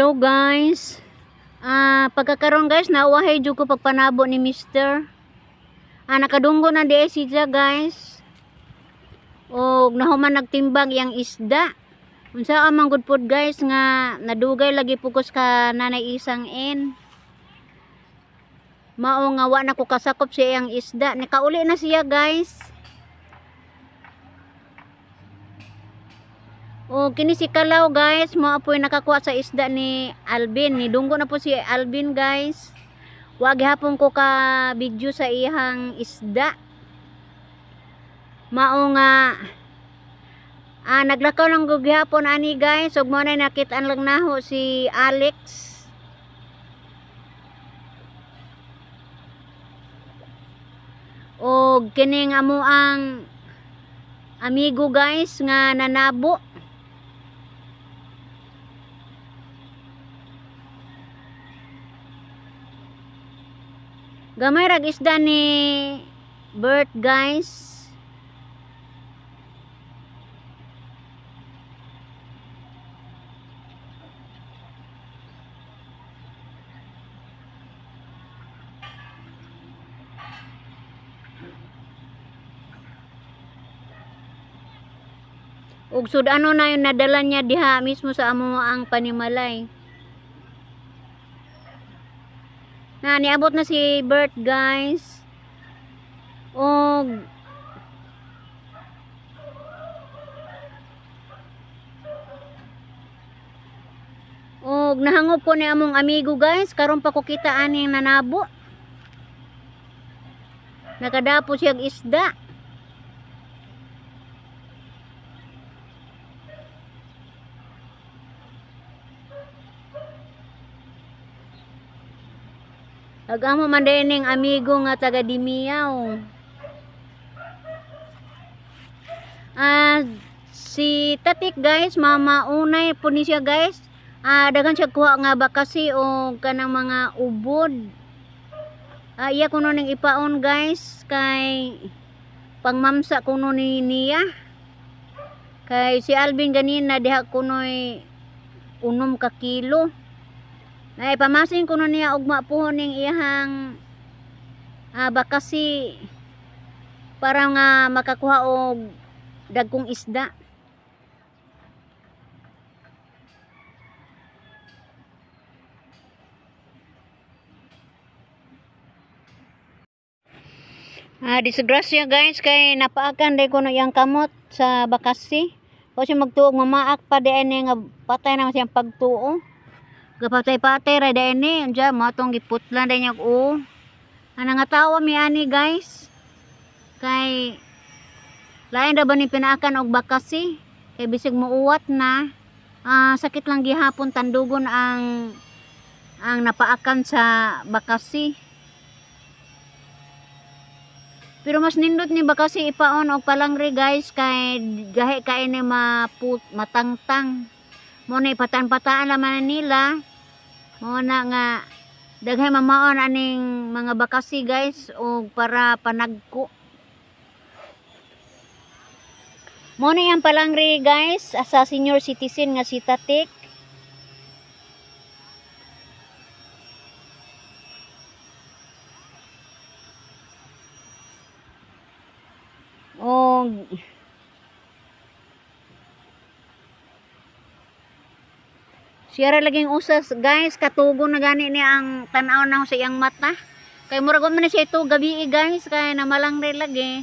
Hello guys. Pagkakaroon guys, nauwahay jud ko pagpanabo ni Mr. Nakadunggo na di siya guys. Og nahuman nagtimbang yang isda. Unsa amang good food guys nga nadugay lagi pugos ka nanay isang en. Mao nga wa na ko kasakop siya yang isda. Nakauli na siya guys. O kini si Kalaw guys, mo apoy nakakuha sa isda ni Alvin. Nidunggo na po si Alvin guys. Wag hapon ko ka video sa iyang isda. Mao nga naglakaw lang gugihapon ani guys. Ug mo na nakit-an lang naho si Alex. Og kining amo ang amigo guys nga nanabo. Gamay rag isda ni Bert guys. Ug sud ano na yung nadala niya diha mismo sa amo ang panimalay. Niabot na si Bert guys. Og nahangop ko ni among amigo guys. Karon pa ko kita aning nanabo. Nakadapo siyang isda. Agamo man dining amigo nga taga Dimiao. Si Tatik guys, mama unay po ni siya guys. Dagan siya kuha nga bakasi o kanang mga ubod. Iya kuno ning ipaon guys kay pangmamsa kuno ni niya. Kay si Alvin ganina diha kunoy 6 ka kilo. Ay pamasin ko na niya ugma po ning iyang bakasi para nga makakuha og dagkong isda. Disgrasya guys kay napaakan day ko no iyang kamot sa bakasi. Kasi magtuog mamaak pa di ani nga patay na siyang pagtuo. Gapatay-patay ra da ini anja mo tong giputlan da niya nga tawa mi ani guys kay lain da ba ni pinaakan og bakasi kay bisig muuwat na sakit lang gihapon tandugon ang napaakan sa bakasi. Pero mas nindot ni bakasi ipaon og palangri guys kay gahi kay ni matangtang mo na ipatan-pataan naman nila. Mo na nga daghay mamaon aning mga bakasi guys o para panagko. Mo na yang palangri guys sa senior citizen nga si Tatik. Siya ra laging usas guys, katugon na gani ni ang tanaw na sa iyang mata. Kay murag man siya ito gabi guys, kay na malangre lagi.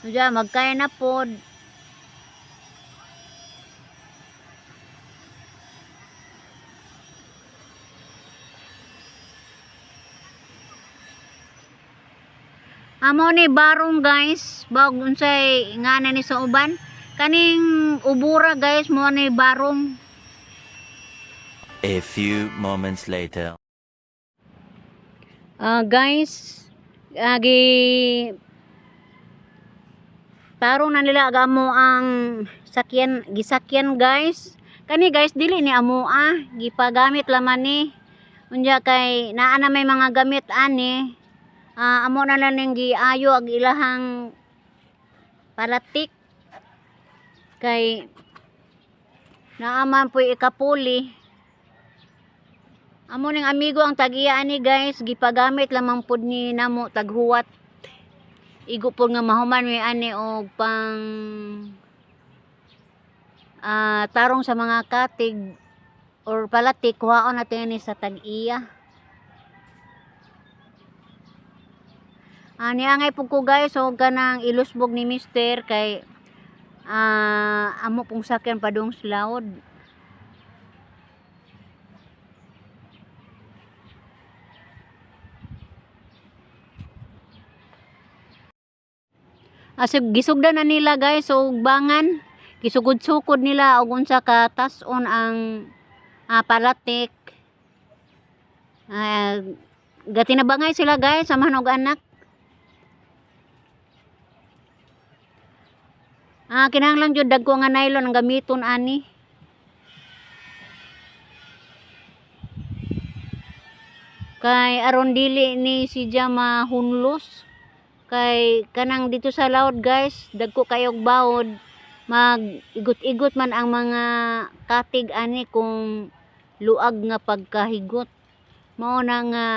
Diya magkaya na pod. Amo ni barong guys, bag unsay ngana ni sa uban. Kaning ubura guys mo ni barong. A few moments later. Guys, tarong na nila agamo ang gisakyan guys. Kani guys dili ni amo gipagamit laman ni. Unya kay naa na may mga gamit ani. Amo na lang ning giayo ag ilahang palatik. Kay naaman po ikapuli. Amo ning amigo ang tag-iya ani guys, gipagamit lamang pud ni namo taghuwat. Igo pud nga mahuman mi ani og pang tarong sa mga katig or palatik, kuhaon natin ni sa tag-iya. Niangay po ko guys, so kanang ilusbog ni mister kay amo pong sakyan padung slawod. Gisugdan na nila guys, so bangan gisugod-sukod nila og unsa ka tas-on ang palatik. Gatinabangay sila guys, samahan og anak. Kinahanglan jud dagko nga nylon ang gamiton ani. Kay aron dili ni siya mahunlos. Kay kanang dito sa laod guys, dagko kayog bawod. Mag-igot-igot man ang mga katig ani kung luag nga pagkahigot. Mao na nga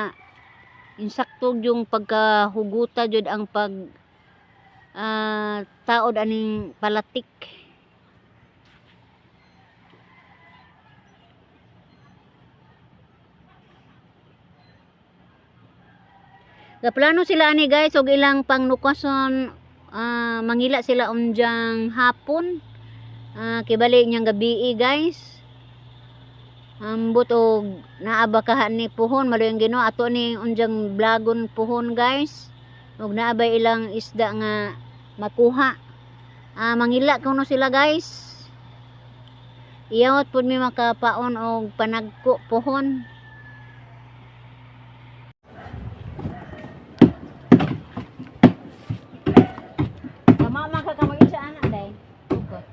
insakto yung pagkahuguta jud ang pag taod aning palatik. Gaplano sila ani guys og ilang pangnukason, mangila sila unjang hapon, kibali niyang gabi guys. Ambot og naabakahan ni puhon madoyong Ginoo ato ni unjang blagon puhon guys. Og naabay ilang isda nga makuha. Mangila kuno sila guys. Iyawat pud mi makapaon og panagko puhon. Mama ka kamay sa anak day. Ukot.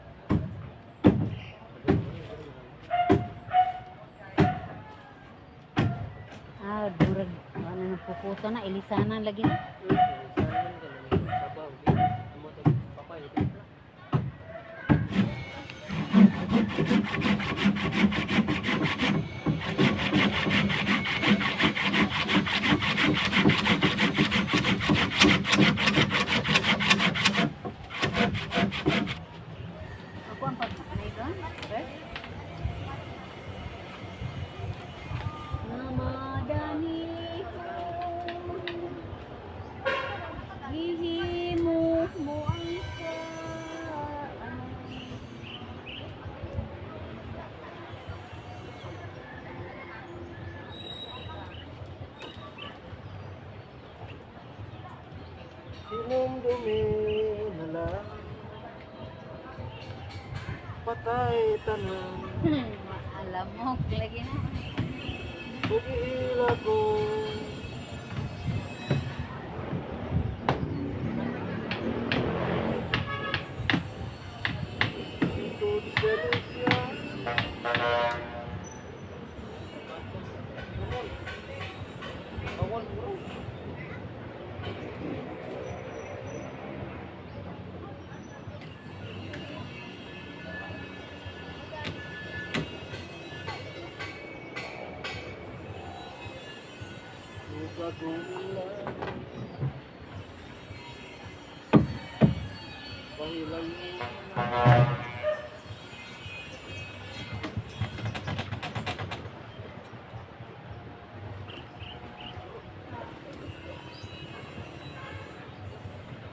Durag ano puputo na ilisana lagi na. Ako ang pagkakanay doon. Okay? Namadani hihimu mo ang Sinumdumi na lang, patay tanan, alam mo, lagi na. pag-iila ko. Ito sa Rusya. Awal bro.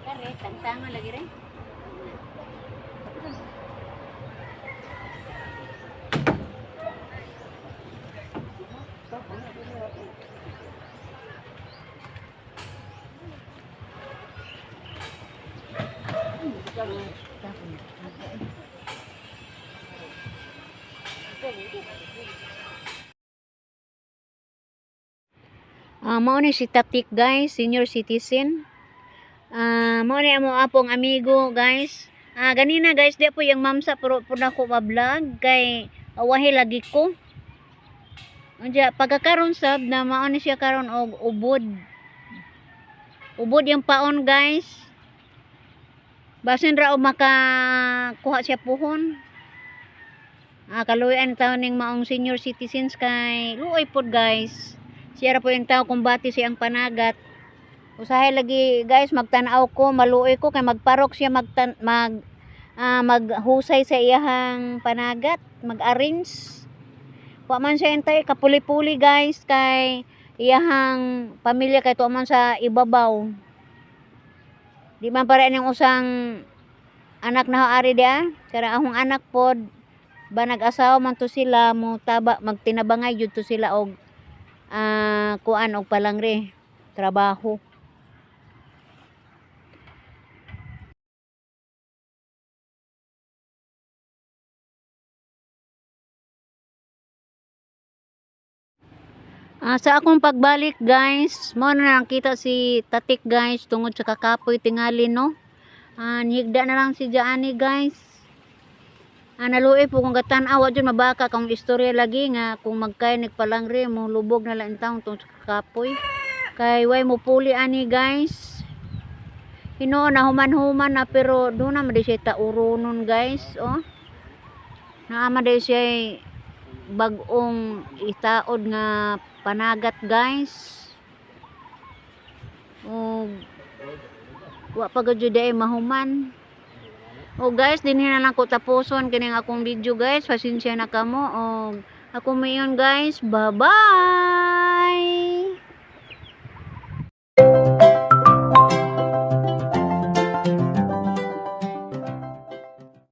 Kare, tantama lagi rin. Mao ni si Tatik guys, senior citizen. Mao ni amo apong amigo guys. Ganina guys, di po yung mamsa pero puna ko ma-vlog kay awahi lagi ko. Unja pagkakaron sab na mao ni siya karon og ubod. Ubod yung paon guys. Basin ra og makakuha siya puhon. Kaluyan taon ning maong senior citizens kay luoy pod guys. Siya ra po yung tao kumbati siyang panagat. Usahay lagi guys magtan-aw ko, maluoy ko kay magparok siya maghusay sa iyahang panagat, mag-arrange. Wa man siya entay kapuli-puli guys kay iyahang pamilya kay tuwa man sa ibabaw. Di man pare ning usang anak na ari dia, kara ahong anak pod ba nag-asawa man to sila mo taba magtinabangay jud to sila og kuan og palangre trabaho. Sa akong pagbalik guys, mo na nakita si Tatik guys tungod sa kakapoy tingali no. Nihigda na lang si Jaani guys. Naluoy po kung gatan-awa dyan mabaka kung istorya lagi nga kung magkainig palangre mo lubog na lang taong tungod sa kakapoy. Kay way mo puli ani guys. Hinoon na human-human na pero doon na madi siya taurunon guys. Oh. Naama di siya bagong itaod nga panagat guys. O wa pa gud jud ay mahuman. O guys, dinhi na lang ko tapuson kining akong video guys. Pasensya na kamo og ako mayon guys. Bye-bye.